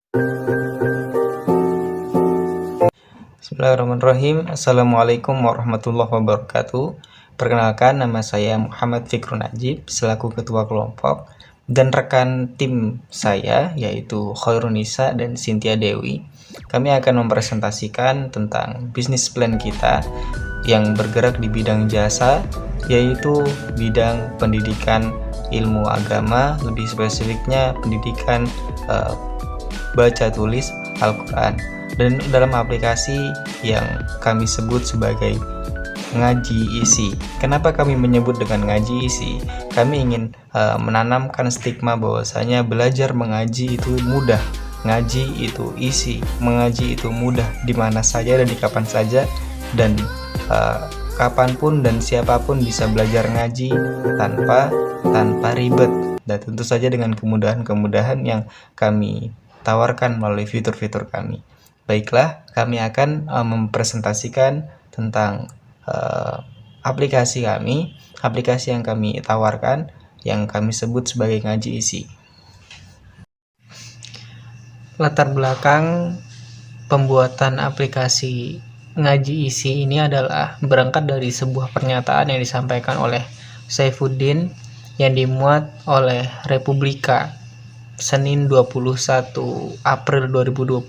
Bismillahirrahmanirrahim. Assalamualaikum warahmatullahi wabarakatuh. Perkenalkan, nama saya Muhammad Fikrun Najib selaku ketua kelompok, dan rekan tim saya yaitu Khairunisa dan Cynthia Dewi. Kami akan mempresentasikan tentang bisnis plan kita yang bergerak di bidang jasa, yaitu bidang pendidikan ilmu agama, lebih spesifiknya pendidikan baca tulis Al-Quran, dan dalam aplikasi yang kami sebut sebagai ngaji isi. Kenapa kami menyebut dengan ngaji isi? Kami ingin menanamkan stigma bahwasanya belajar mengaji itu mudah, ngaji itu isi, mengaji itu mudah di mana saja dan di kapan saja, dan kapanpun dan siapapun bisa belajar ngaji tanpa ribet, dan tentu saja dengan kemudahan-kemudahan yang kami tawarkan melalui fitur-fitur kami. Baiklah, kami akan mempresentasikan tentang aplikasi yang kami tawarkan, yang kami sebut sebagai ngaji isi. Latar belakang pembuatan aplikasi ngaji isi ini adalah berangkat dari sebuah pernyataan yang disampaikan oleh Saifuddin yang dimuat oleh Republika Senin 21 April 2021.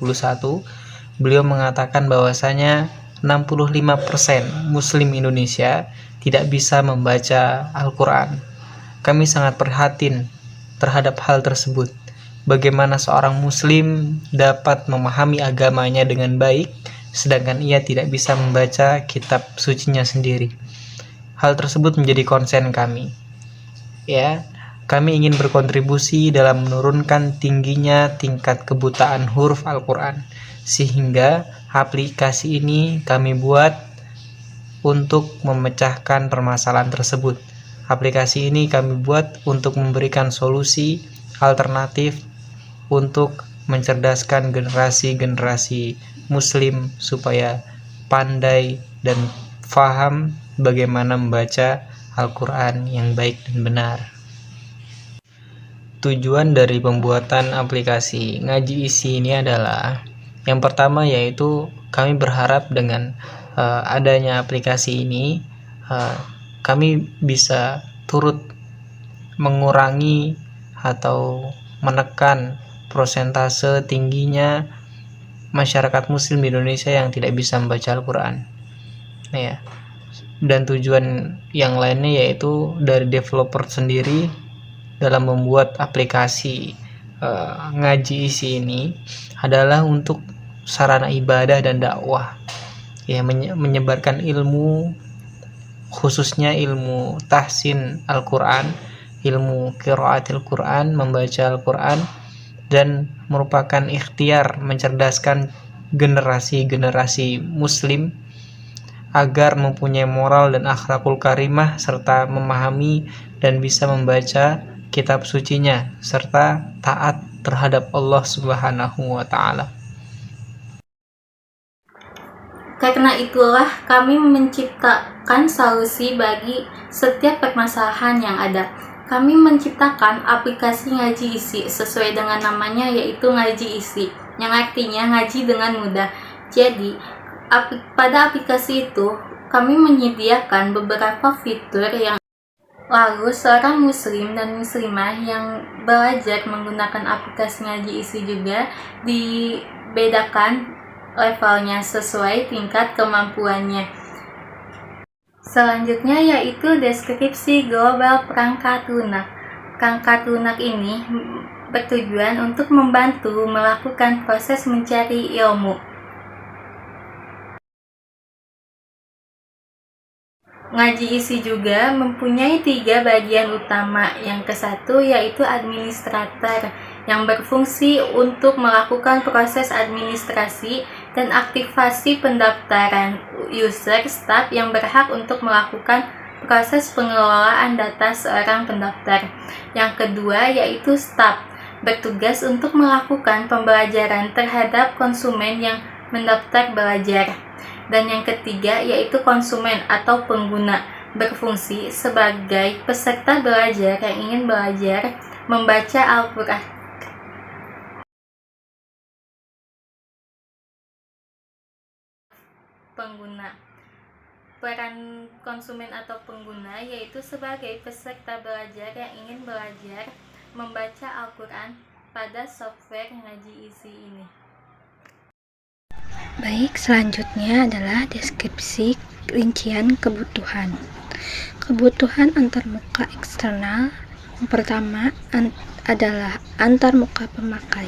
Beliau mengatakan bahwasanya 65% Muslim Indonesia tidak bisa membaca Al-Quran. Kami sangat prihatin terhadap hal tersebut. Bagaimana seorang Muslim dapat memahami agamanya dengan baik, sedangkan ia tidak bisa membaca kitab sucinya sendiri. Hal tersebut menjadi konsen kami. Kami ingin berkontribusi dalam menurunkan tingginya tingkat kebutaan huruf Al-Quran, sehingga aplikasi ini kami buat untuk memecahkan permasalahan tersebut. Aplikasi ini kami buat untuk memberikan solusi alternatif untuk mencerdaskan generasi-generasi Muslim supaya pandai dan faham bagaimana membaca Al-Quran yang baik dan benar. Tujuan dari pembuatan aplikasi ngaji isi ini adalah yang pertama, yaitu kami berharap dengan adanya aplikasi ini kami bisa turut mengurangi atau menekan persentase tingginya masyarakat Muslim Indonesia yang tidak bisa membaca Al-Quran. Dan tujuan yang lainnya yaitu dari developer sendiri dalam membuat aplikasi ngaji isi ini adalah untuk sarana ibadah dan dakwah, menyebarkan ilmu, khususnya ilmu tahsin Al-Quran, ilmu qiraatil Quran, membaca Al-Quran, dan merupakan ikhtiar mencerdaskan generasi-generasi Muslim agar mempunyai moral dan akhlakul karimah, serta memahami dan bisa membaca kitab sucinya, serta taat terhadap Allah Subhanahu wa Ta'ala. Karena itulah kami menciptakan solusi bagi setiap permasalahan yang ada. Kami menciptakan aplikasi ngaji isi sesuai dengan namanya, yaitu ngaji isi, yang artinya ngaji dengan mudah. Jadi, pada aplikasi itu kami menyediakan beberapa fitur yang lalu seorang muslim dan muslimah yang belajar menggunakan aplikasi ngaji isi juga dibedakan levelnya sesuai tingkat kemampuannya. Selanjutnya yaitu deskripsi global perangkat lunak. Perangkat lunak ini bertujuan untuk membantu melakukan proses mencari ilmu. Ngaji isi juga mempunyai 3 bagian utama. Yang ke-1 yaitu administrator, yang berfungsi untuk melakukan proses administrasi dan aktivasi pendaftaran user staff yang berhak untuk melakukan proses pengelolaan data seorang pendaftar. Yang kedua yaitu staff, bertugas untuk melakukan pembelajaran terhadap konsumen yang mendaftar belajar. Dan yang ketiga yaitu konsumen atau pengguna, berfungsi sebagai peserta belajar yang ingin belajar membaca Al-Quran pengguna. Peran konsumen atau pengguna yaitu sebagai peserta belajar yang ingin belajar membaca Al-Quran pada software ngaji isi ini. Baik, selanjutnya adalah deskripsi rincian kebutuhan. Kebutuhan antarmuka eksternal yang pertama adalah antarmuka pemakai.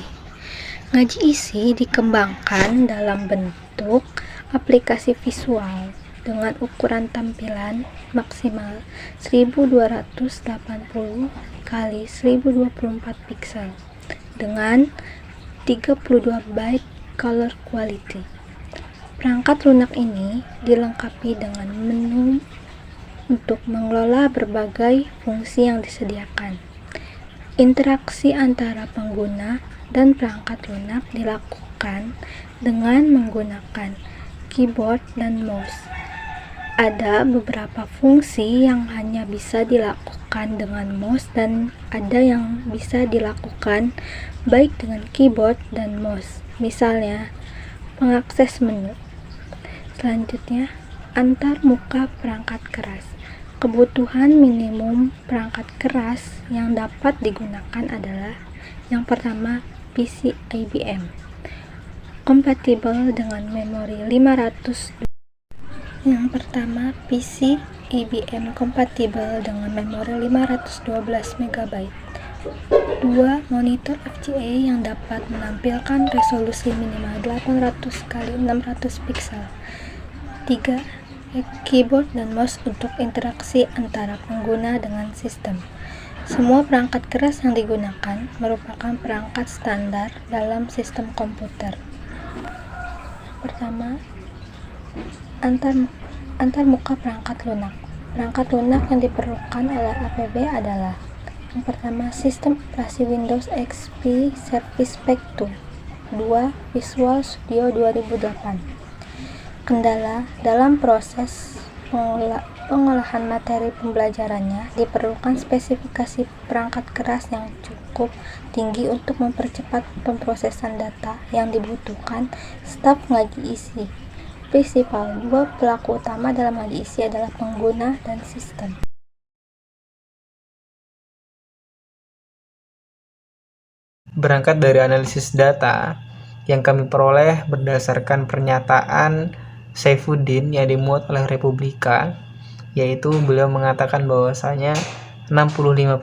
Ngaji isi dikembangkan dalam bentuk aplikasi visual dengan ukuran tampilan maksimal 1280 kali 1024 pixel dengan 32 byte color quality. Perangkat lunak ini dilengkapi dengan menu untuk mengelola berbagai fungsi yang disediakan. Interaksi antara pengguna dan perangkat lunak dilakukan dengan menggunakan keyboard dan mouse. Ada beberapa fungsi yang hanya bisa dilakukan dengan mouse dan ada yang bisa dilakukan baik dengan keyboard dan mouse. Misalnya, pengakses menu. Selanjutnya, antar muka perangkat keras. Kebutuhan minimum perangkat keras yang dapat digunakan adalah yang pertama, PC IBM. Kompatibel dengan memori 500. Yang pertama, PC IBM kompatibel dengan memori 512 MB. 2. Monitor FGA yang dapat menampilkan resolusi minimal 800 x 600 pixel. 3. Keyboard dan mouse untuk interaksi antara pengguna dengan sistem. Semua perangkat keras yang digunakan merupakan perangkat standar dalam sistem komputer. Pertama, antarmuka perangkat lunak. Perangkat lunak yang diperlukan oleh APB adalah yang pertama, sistem operasi Windows XP Service Pack 2. 2. Visual Studio 2008. Kendala dalam proses pengolahan materi pembelajarannya diperlukan spesifikasi perangkat keras yang cukup tinggi untuk mempercepat pemrosesan data yang dibutuhkan staf ngaji isi. Prinsipal, dua pelaku utama dalam ngaji isi adalah pengguna dan sistem. Berangkat dari analisis data yang kami peroleh berdasarkan pernyataan Saifuddin yang dimuat oleh Republika, yaitu beliau mengatakan bahwasanya 65%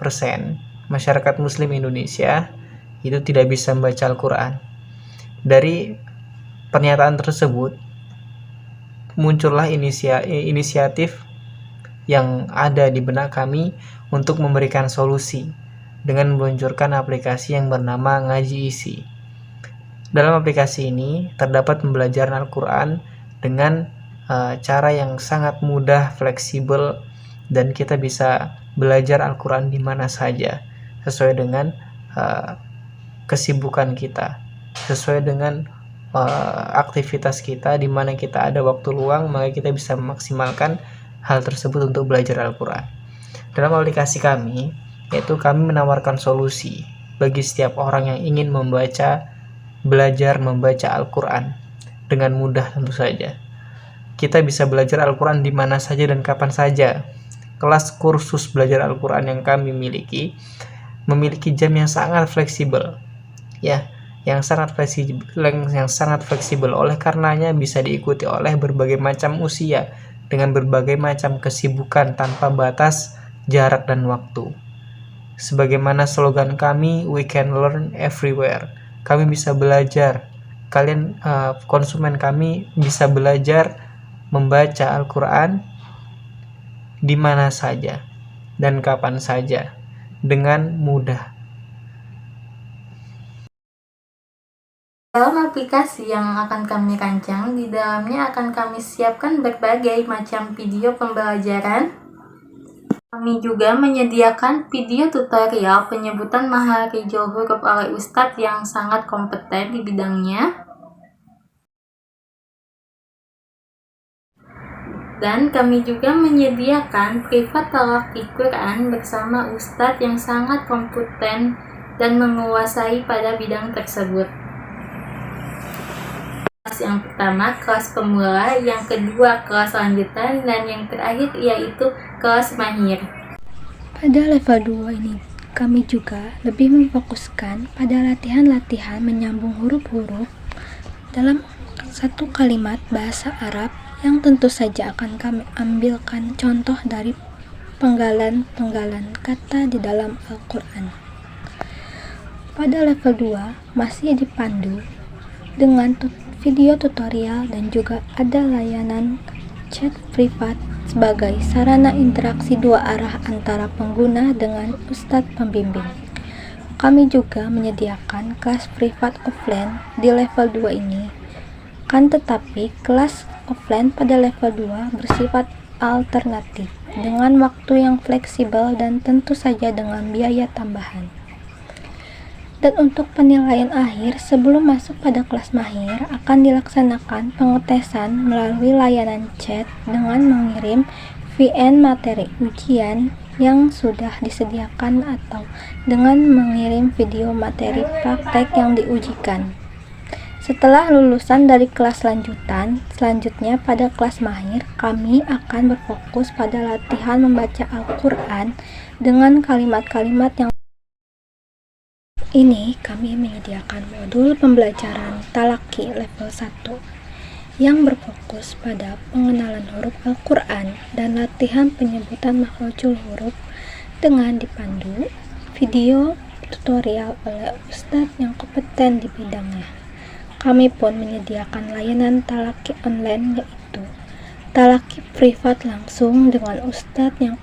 masyarakat muslim Indonesia itu tidak bisa membaca Al-Quran. Dari pernyataan tersebut muncullah inisiatif yang ada di benak kami untuk memberikan solusi dengan meluncurkan aplikasi yang bernama Ngaji Isi. Dalam aplikasi ini terdapat pembelajaran Al-Quran dengan cara yang sangat mudah, fleksibel, dan kita bisa belajar Al-Quran di mana saja sesuai dengan kesibukan kita, sesuai dengan aktivitas kita. Di mana kita ada waktu luang, maka kita bisa memaksimalkan hal tersebut untuk belajar Al-Quran. Dalam aplikasi kami, yaitu kami menawarkan solusi bagi setiap orang yang ingin belajar membaca Al-Quran dengan mudah. Tentu saja kita bisa belajar Al-Quran di mana saja dan kapan saja. Kelas kursus belajar Al-Quran yang kami memiliki jam yang sangat fleksibel, yang sangat fleksibel. Oleh karenanya bisa diikuti oleh berbagai macam usia dengan berbagai macam kesibukan tanpa batas jarak dan waktu. Sebagaimana slogan kami, we can learn everywhere. Kami bisa belajar. Kalian konsumen kami bisa belajar membaca Al-Quran di mana saja dan kapan saja dengan mudah. Dalam aplikasi yang akan kami rancang, di dalamnya akan kami siapkan berbagai macam video pembelajaran. Kami juga menyediakan video tutorial penyebutan makharijul huruf oleh ustadz yang sangat kompeten di bidangnya. Dan kami juga menyediakan privat talaqi Quran bersama ustadz yang sangat kompeten dan menguasai pada bidang tersebut. kelas. Yang pertama kelas pemula, yang kedua kelas lanjutan, dan yang terakhir yaitu kelas mahir. Pada level 2 ini, kami juga lebih memfokuskan pada latihan-latihan menyambung huruf-huruf dalam satu kalimat bahasa Arab yang tentu saja akan kami ambilkan contoh dari penggalan-penggalan kata di dalam Al-Quran. Pada level 2 masih dipandu dengan video tutorial dan juga ada layanan chat privat sebagai sarana interaksi dua arah antara pengguna dengan ustadz pembimbing. Kami juga menyediakan kelas privat offline di level 2 ini. Kan tetapi kelas offline pada level 2 bersifat alternatif dengan waktu yang fleksibel dan tentu saja dengan biaya tambahan. Dan untuk penilaian akhir sebelum masuk pada kelas mahir akan dilaksanakan pengetesan melalui layanan chat dengan mengirim VN materi ujian yang sudah disediakan atau dengan mengirim video materi praktek yang diujikan. Setelah lulusan dari kelas lanjutan, selanjutnya pada kelas mahir kami akan berfokus pada latihan membaca Al-Quran dengan kalimat-kalimat yang ini kami menyediakan modul pembelajaran talaki level 1 yang berfokus pada pengenalan huruf Al-Quran dan latihan penyebutan makhrajul huruf dengan dipandu video tutorial oleh ustadz yang kompeten di bidangnya. Kami pun menyediakan layanan talaki online yaitu talaki privat langsung dengan ustadz yang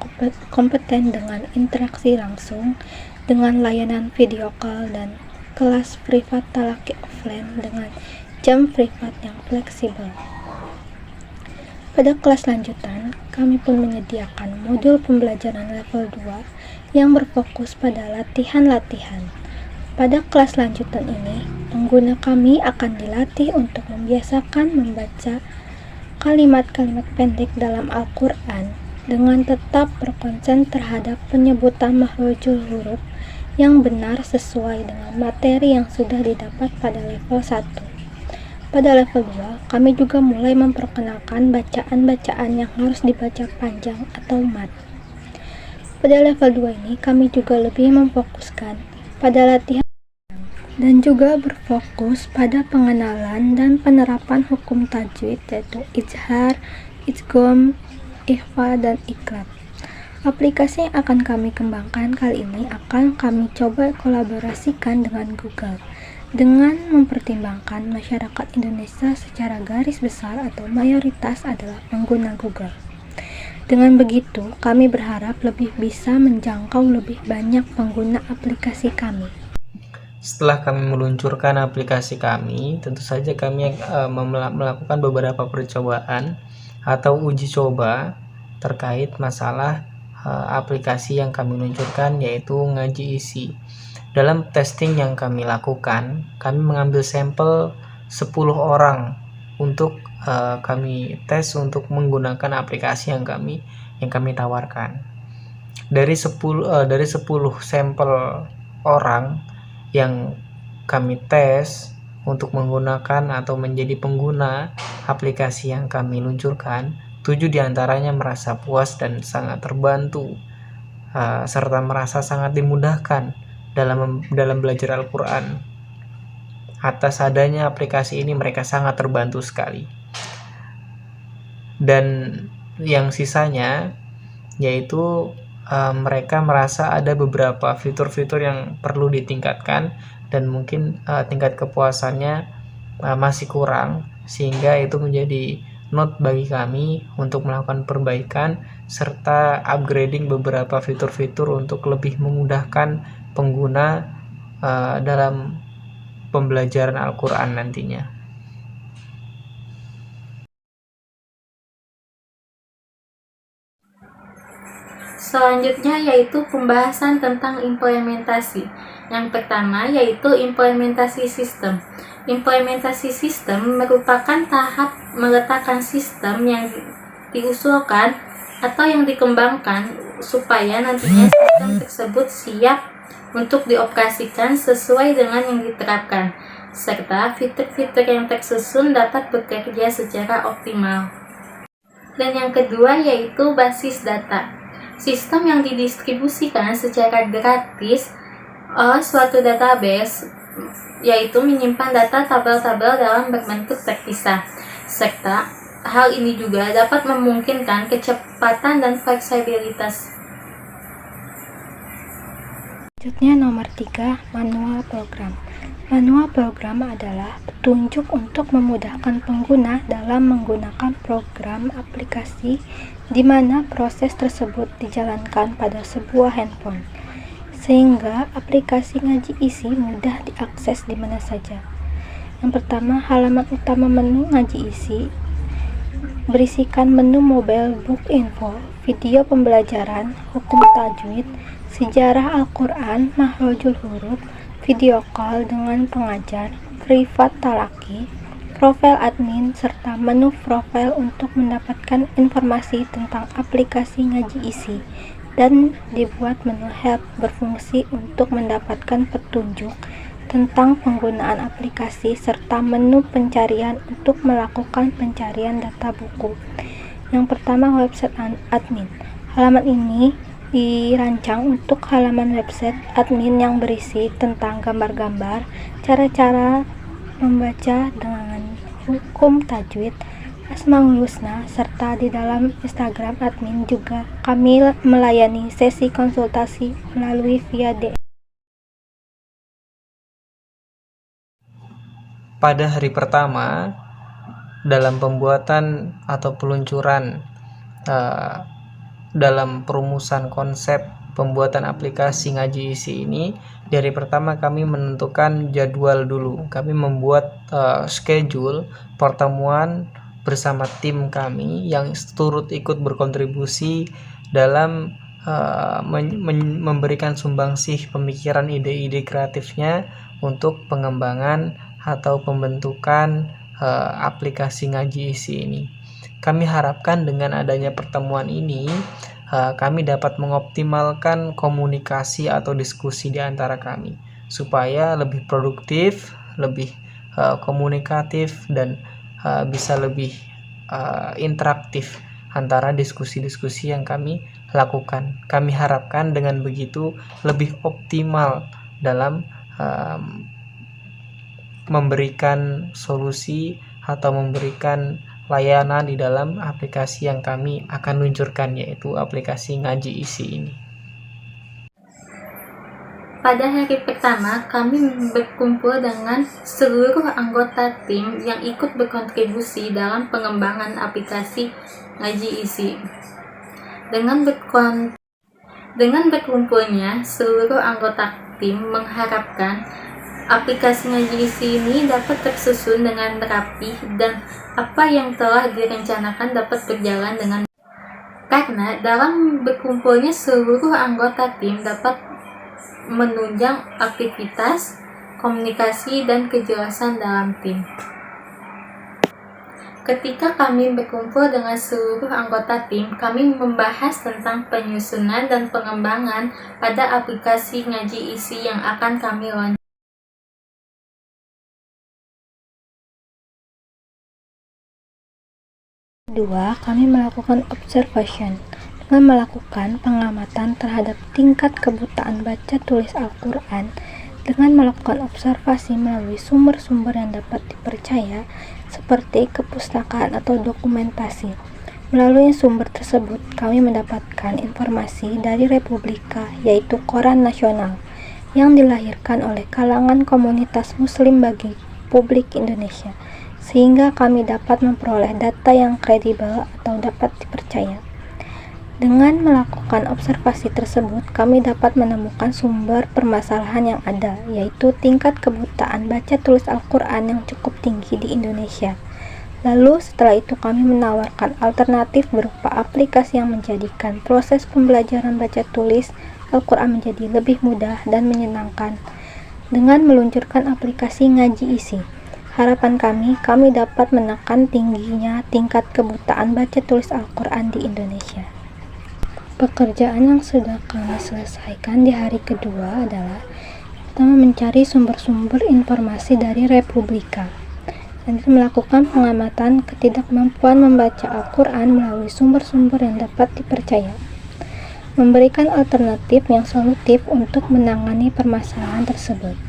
kompeten dengan interaksi langsung dengan layanan video call dan kelas privat talaki offline dengan jam privat yang fleksibel. Pada kelas lanjutan, kami pun menyediakan modul pembelajaran level 2 yang berfokus pada latihan-latihan. Pada kelas lanjutan ini, pengguna kami akan dilatih untuk membiasakan membaca kalimat-kalimat pendek dalam Al-Quran dengan tetap berkonsen terhadap penyebutan makhrajul huruf yang benar sesuai dengan materi yang sudah didapat pada level 1. Pada level 2, kami juga mulai memperkenalkan bacaan-bacaan yang harus dibaca panjang atau mat. Pada level 2 ini, kami juga lebih memfokuskan pada latihan dan juga berfokus pada pengenalan dan penerapan hukum tajwid yaitu izhar, idgham, ikhfa, dan iqlab. Aplikasi yang akan kami kembangkan kali ini akan kami coba kolaborasikan dengan Google dengan mempertimbangkan masyarakat Indonesia secara garis besar atau mayoritas adalah pengguna Google. Dengan begitu, kami berharap lebih bisa menjangkau lebih banyak pengguna aplikasi kami. Setelah kami meluncurkan aplikasi kami, tentu saja kami melakukan beberapa percobaan atau uji coba terkait masalah aplikasi yang kami luncurkan yaitu Ngaji Isi. Dalam testing yang kami lakukan, kami mengambil sampel 10 orang untuk kami tes untuk menggunakan aplikasi yang kami tawarkan. Dari 10 sampel orang yang kami tes untuk menggunakan atau menjadi pengguna aplikasi yang kami luncurkan, 7 diantaranya merasa puas dan sangat terbantu, serta merasa sangat dimudahkan dalam belajar Al-Quran. Atas adanya aplikasi ini mereka sangat terbantu sekali. Dan yang sisanya yaitu mereka merasa ada beberapa fitur-fitur yang perlu ditingkatkan dan mungkin tingkat kepuasannya masih kurang, sehingga itu menjadi note bagi kami untuk melakukan perbaikan serta upgrading beberapa fitur-fitur untuk lebih memudahkan pengguna dalam pembelajaran Al-Quran nantinya. Selanjutnya yaitu pembahasan tentang implementasi. Yang pertama yaitu implementasi sistem. Implementasi sistem merupakan tahap meletakkan sistem yang diusulkan atau yang dikembangkan supaya nantinya sistem tersebut siap untuk dioperasikan sesuai dengan yang diterapkan. serta fitur-fitur yang tersusun dapat bekerja secara optimal. Dan yang kedua yaitu basis data. Sistem yang didistribusikan secara gratis oleh suatu database yaitu menyimpan data tabel-tabel dalam berbentuk terpisah, serta hal ini juga dapat memungkinkan kecepatan dan fleksibilitas. Selanjutnya nomor 3, manual program. Manual program adalah petunjuk untuk memudahkan pengguna dalam menggunakan program aplikasi di mana proses tersebut dijalankan pada sebuah handphone, sehingga aplikasi ngaji isi mudah diakses di mana saja. Yang pertama, halaman utama menu ngaji isi berisikan menu mobile book info, video pembelajaran, hukum tajwid, sejarah Al-Quran, makhrajul huruf, video call dengan pengajar, privat talaki, profil admin, serta menu profil untuk mendapatkan informasi tentang aplikasi ngaji isi, dan dibuat menu help berfungsi untuk mendapatkan petunjuk tentang penggunaan aplikasi serta menu pencarian untuk melakukan pencarian data buku. Yang pertama, website admin. Halaman ini dirancang untuk halaman website admin yang berisi tentang gambar-gambar, cara-cara membaca dengan hukum tajwid, Asmaul Husna, serta di dalam Instagram admin juga kami melayani sesi konsultasi melalui via DM. Pada hari pertama dalam pembuatan atau peluncuran dalam perumusan konsep pembuatan aplikasi ngaji isi ini, dari pertama kami menentukan jadwal dulu. Kami membuat schedule pertemuan bersama tim kami yang turut ikut berkontribusi dalam memberikan sumbangsih pemikiran ide-ide kreatifnya untuk pengembangan atau pembentukan aplikasi ngaji isi ini. Kami harapkan dengan adanya pertemuan ini kami dapat mengoptimalkan komunikasi atau diskusi di antara kami supaya lebih produktif, lebih komunikatif, dan bisa lebih interaktif antara diskusi-diskusi yang kami lakukan. Kami harapkan dengan begitu lebih optimal dalam memberikan solusi atau memberikan layanan di dalam aplikasi yang kami akan luncurkan, yaitu aplikasi ngaji isi ini. Pada hari pertama, kami berkumpul dengan seluruh anggota tim yang ikut berkontribusi dalam pengembangan aplikasi ngaji isi. Dengan berkumpulnya seluruh anggota tim mengharapkan aplikasi ngaji isi ini dapat tersusun dengan rapi dan apa yang telah direncanakan dapat berjalan dengan karena dalam berkumpulnya seluruh anggota tim dapat menunjang aktivitas, komunikasi, dan kejelasan dalam tim. Ketika kami berkumpul dengan seluruh anggota tim, kami membahas tentang penyusunan dan pengembangan pada aplikasi ngaji isi yang akan kami launching. Kedua, kami melakukan observation dengan melakukan pengamatan terhadap tingkat kebutaan baca tulis Al-Quran dengan melakukan observasi melalui sumber-sumber yang dapat dipercaya seperti kepustakaan atau dokumentasi. Melalui sumber tersebut, kami mendapatkan informasi dari Republika, yaitu koran nasional yang dilahirkan oleh kalangan komunitas muslim bagi publik Indonesia, sehingga kami dapat memperoleh data yang kredibel atau dapat dipercaya. Dengan melakukan observasi tersebut, kami dapat menemukan sumber permasalahan yang ada, yaitu tingkat kebutaan baca tulis Al-Quran yang cukup tinggi di Indonesia. Lalu setelah itu kami menawarkan alternatif berupa aplikasi yang menjadikan proses pembelajaran baca tulis Al-Quran menjadi lebih mudah dan menyenangkan dengan meluncurkan aplikasi ngaji isi. Harapan kami dapat menekan tingginya tingkat kebutaan baca tulis Al-Quran di Indonesia. Pekerjaan yang sudah kami selesaikan di hari kedua adalah pertama mencari sumber-sumber informasi dari Republika. Dan melakukan pengamatan ketidakmampuan membaca Al-Quran melalui sumber-sumber yang dapat dipercaya. Memberikan alternatif yang solutif untuk menangani permasalahan tersebut.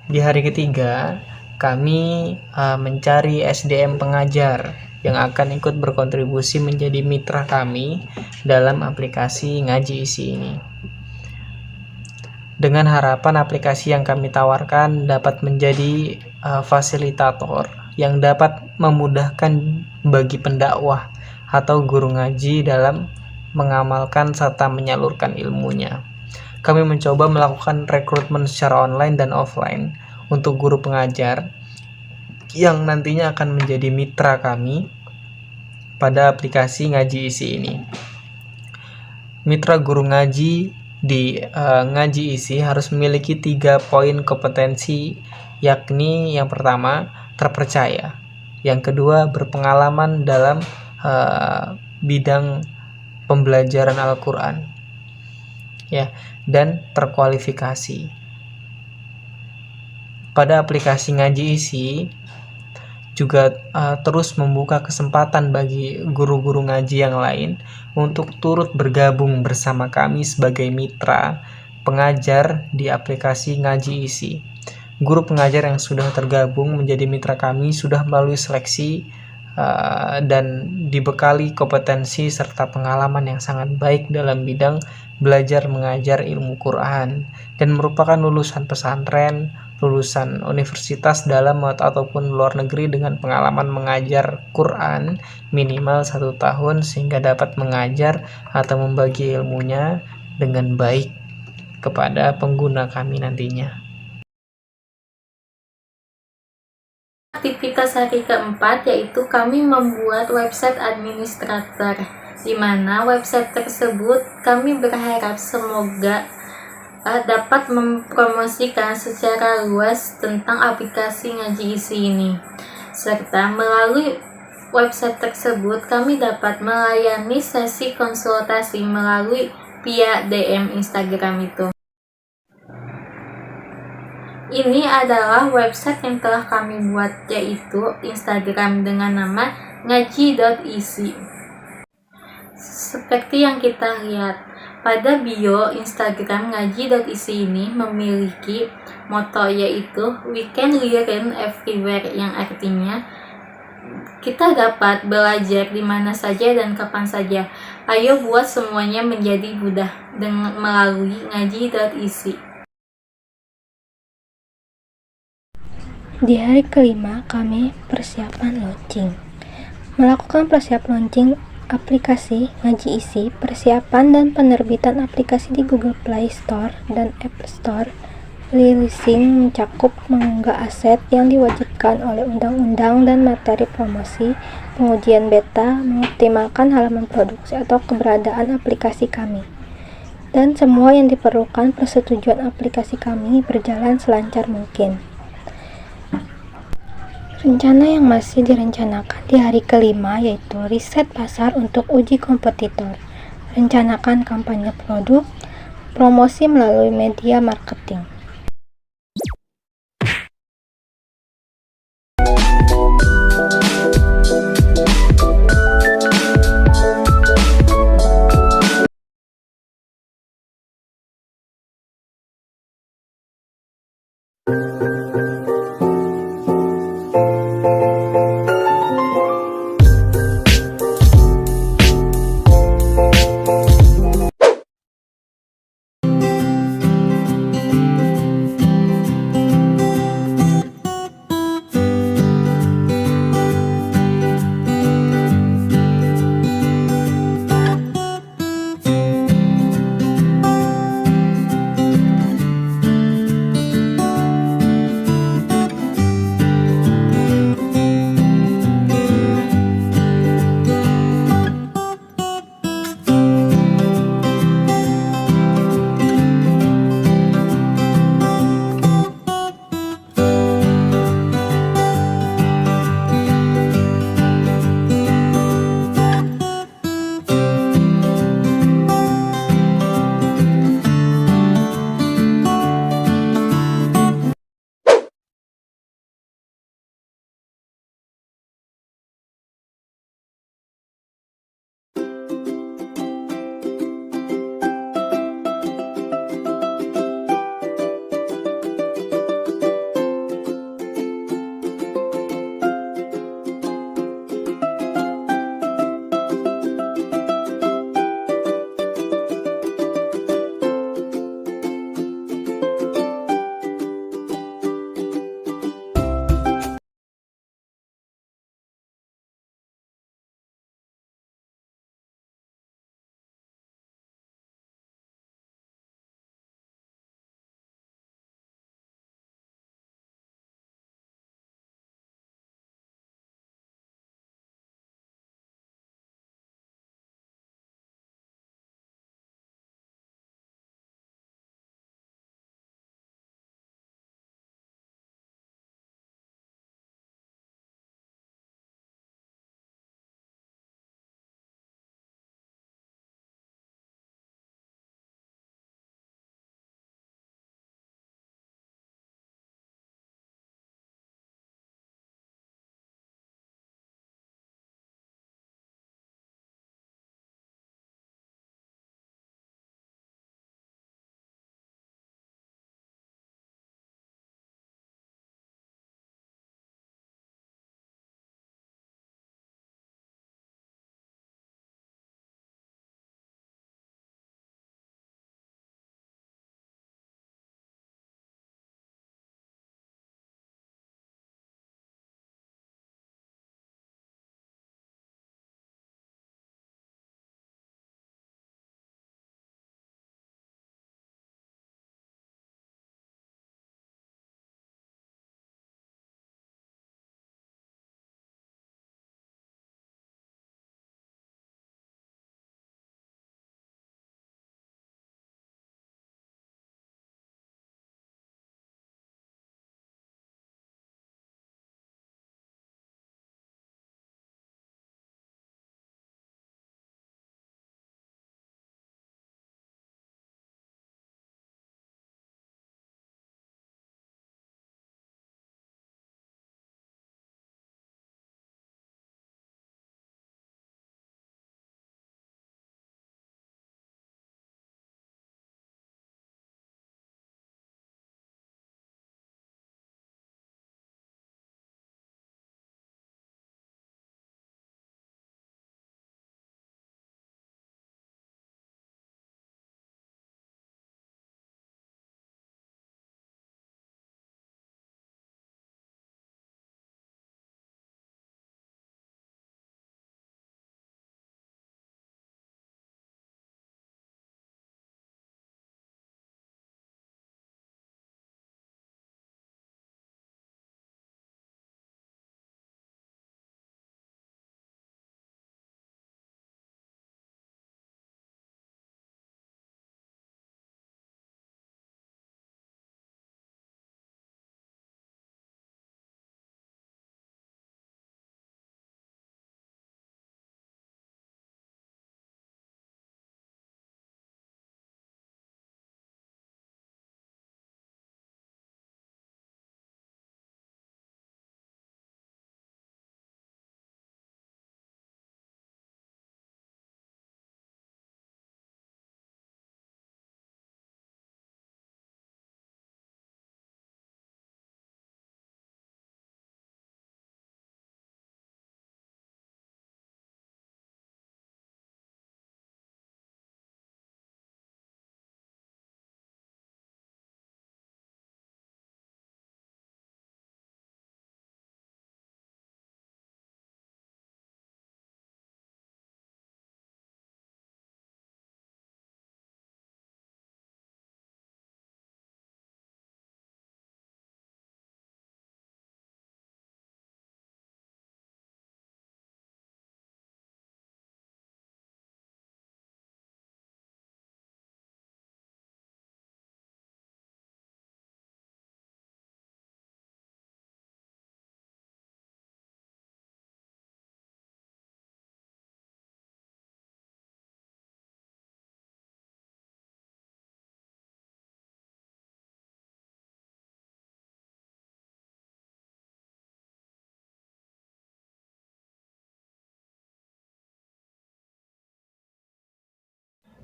Di hari ketiga, kami mencari SDM pengajar yang akan ikut berkontribusi menjadi mitra kami dalam aplikasi Ngaji Isi ini. Dengan harapan aplikasi yang kami tawarkan dapat menjadi fasilitator yang dapat memudahkan bagi pendakwah atau guru ngaji dalam mengamalkan serta menyalurkan ilmunya. Kami mencoba melakukan rekrutmen secara online dan offline untuk guru pengajar yang nantinya akan menjadi mitra kami pada aplikasi Ngaji Isi ini. Mitra guru ngaji di Ngaji Isi harus memiliki 3 poin kompetensi, yakni yang pertama terpercaya, yang kedua berpengalaman dalam bidang pembelajaran Al-Quran, ya, dan terkualifikasi. Pada aplikasi Ngaji Isi juga terus membuka kesempatan bagi guru-guru ngaji yang lain untuk turut bergabung bersama kami sebagai mitra pengajar di aplikasi Ngaji Isi. Guru pengajar yang sudah tergabung menjadi mitra kami sudah melalui seleksi dan dibekali kompetensi serta pengalaman yang sangat baik dalam bidang belajar mengajar ilmu Quran dan merupakan lulusan pesantren, lulusan universitas dalam ataupun luar negeri dengan pengalaman mengajar Quran minimal 1 tahun sehingga dapat mengajar atau membagi ilmunya dengan baik kepada pengguna kami nantinya. Aktivitas hari keempat yaitu kami membuat website administrator, di mana website tersebut kami berharap semoga dapat mempromosikan secara luas tentang aplikasi Ngaji Isi ini, serta melalui website tersebut kami dapat melayani sesi konsultasi melalui via DM Instagram itu. Ini adalah website yang telah kami buat, yaitu Instagram dengan nama ngaji.isi. Seperti yang kita lihat pada bio Instagram ngaji.isi ini memiliki moto yaitu We can learn everywhere, yang artinya kita dapat belajar di mana saja dan kapan saja. Ayo buat semuanya menjadi mudah dengan melalui ngaji.isi. Di hari kelima, kami persiapan launching. Melakukan persiapan launching aplikasi Ngaji Isi, persiapan dan penerbitan aplikasi di Google Play Store dan App Store. Releasing mencakup mengunggah aset yang diwajibkan oleh undang-undang dan materi promosi, pengujian beta, mengoptimalkan halaman produksi atau keberadaan aplikasi kami, dan semua yang diperlukan persetujuan aplikasi kami berjalan selancar mungkin. Rencana yang masih direncanakan di hari kelima yaitu riset pasar untuk uji kompetitor, rencanakan kampanye produk, promosi melalui media marketing.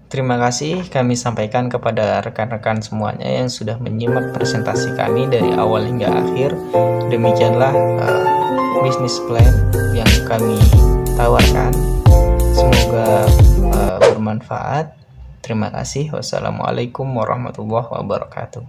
Terima kasih kami sampaikan kepada rekan-rekan semuanya yang sudah menyimak presentasi kami dari awal hingga akhir. Demikianlah bisnis plan yang kami tawarkan. Semoga bermanfaat. Terima kasih. Wassalamualaikum warahmatullahi wabarakatuh.